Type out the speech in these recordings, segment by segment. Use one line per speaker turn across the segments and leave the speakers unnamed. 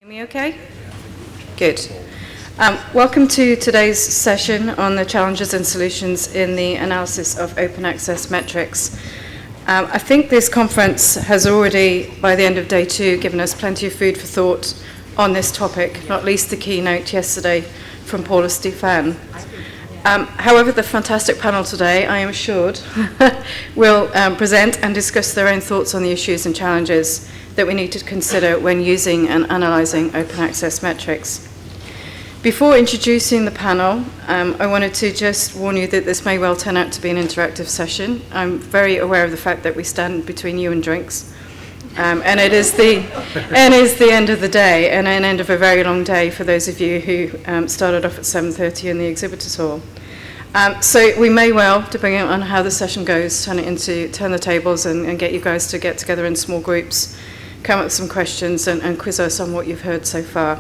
Hear me okay? Good. Welcome to today's session on the challenges and solutions in the analysis of open access metrics. I think this conference has already, by the end of day 2, given us plenty of food for thought on this topic, not least the keynote yesterday from Paula Stefan. However, the fantastic panel today, I am assured, will present and discuss their own thoughts on the issues and challenges that we need to consider when using and analysing open access metrics. Before introducing the panel, I wanted to just warn you that this may well turn out to be an interactive session. I'm very aware of the fact that we stand between you and drinks, and it is the end of the day and an end of a very long day for those of you who started off at 7:30 in the exhibitors hall. So we may well, depending on how the session goes, turn the tables and get you guys to get together in small groups, come up with some questions and quiz us on what you've heard so far.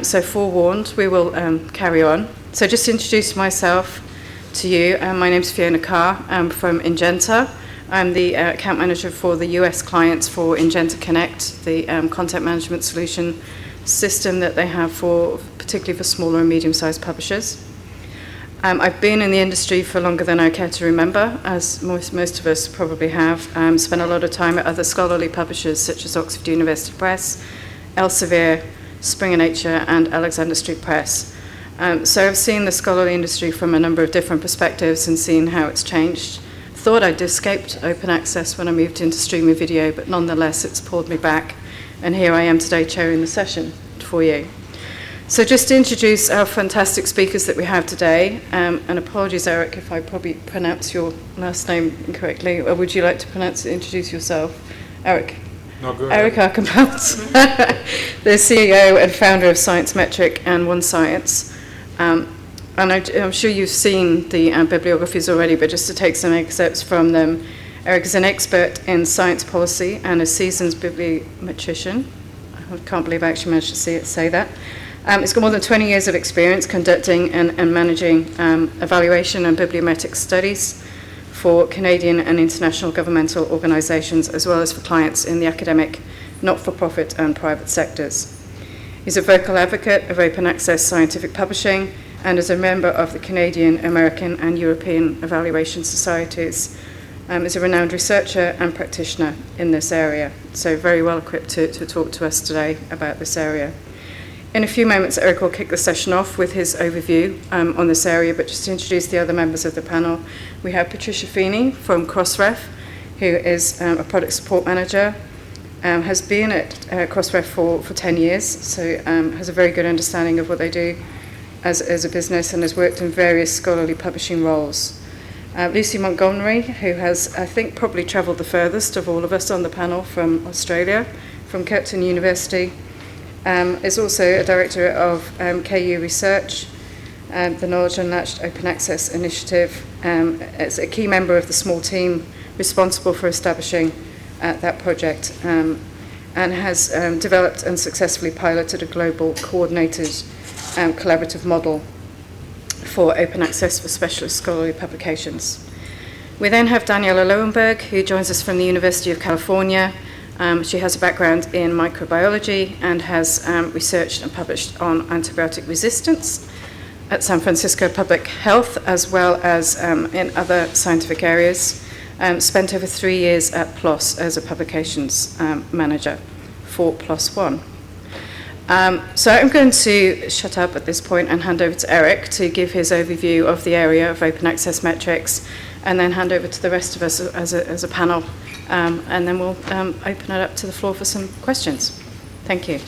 So forewarned, we will carry on. So just to introduce myself to you, my name's Fiona Carr. I'm from Ingenta. I'm the account manager for the US clients for Ingenta Connect, the content management solution system that they have particularly for smaller and medium-sized publishers. I've been in the industry for longer than I care to remember, as most of us probably have. Spent a lot of time at other scholarly publishers such as Oxford University Press, Elsevier, Springer Nature, and Alexander Street Press. So I've seen the scholarly industry from a number of different perspectives and seen how it's changed. Thought I'd escaped open access when I moved into streaming video, but nonetheless it's pulled me back, and here I am today chairing the session for you. So just to introduce our fantastic speakers that we have today, and apologies, Eric, if I probably pronounce your last name incorrectly, or would you like to introduce yourself? Eric?
No, go
Eric Arkenbout, the CEO and founder of Science Metric and One Science. And I'm sure you've seen the bibliographies already, but just to take some excerpts from them, Eric is an expert in science policy and a seasoned bibliometrician. I can't believe I actually managed to say that. He's got more than 20 years of experience conducting and managing evaluation and bibliometric studies for Canadian and international governmental organisations, as well as for clients in the academic, not-for-profit and private sectors. He's a vocal advocate of open access scientific publishing and is a member of the Canadian, American and European Evaluation Societies. Is a renowned researcher and practitioner in this area, so very well equipped to talk to us today about this area. In a few moments, Eric will kick the session off with his overview on this area, but just to introduce the other members of the panel, we have Patricia Feeney from Crossref, who is a product support manager, has been at Crossref for 10 years, so has a very good understanding of what they do as a business and has worked in various scholarly publishing roles. Lucy Montgomery, who has, I think, probably travelled the furthest of all of us on the panel from Australia, from Curtin University, is also a director of KU Research, the Knowledge Unlatched Open Access Initiative. Is a key member of the small team responsible for establishing that project, and has developed and successfully piloted a global coordinated collaborative model for open access for specialist scholarly publications. We then have Daniela Lowenberg, who joins us from the University of California. She has a background in microbiology and has researched and published on antibiotic resistance at San Francisco Public Health, as well as in other scientific areas. Spent over 3 years at PLOS as a publications manager for PLOS One. So I'm going to shut up at this point and hand over to Eric to give his overview of the area of open access metrics, and then hand over to the rest of us as a panel, and then we'll open it up to the floor for some questions. Thank you.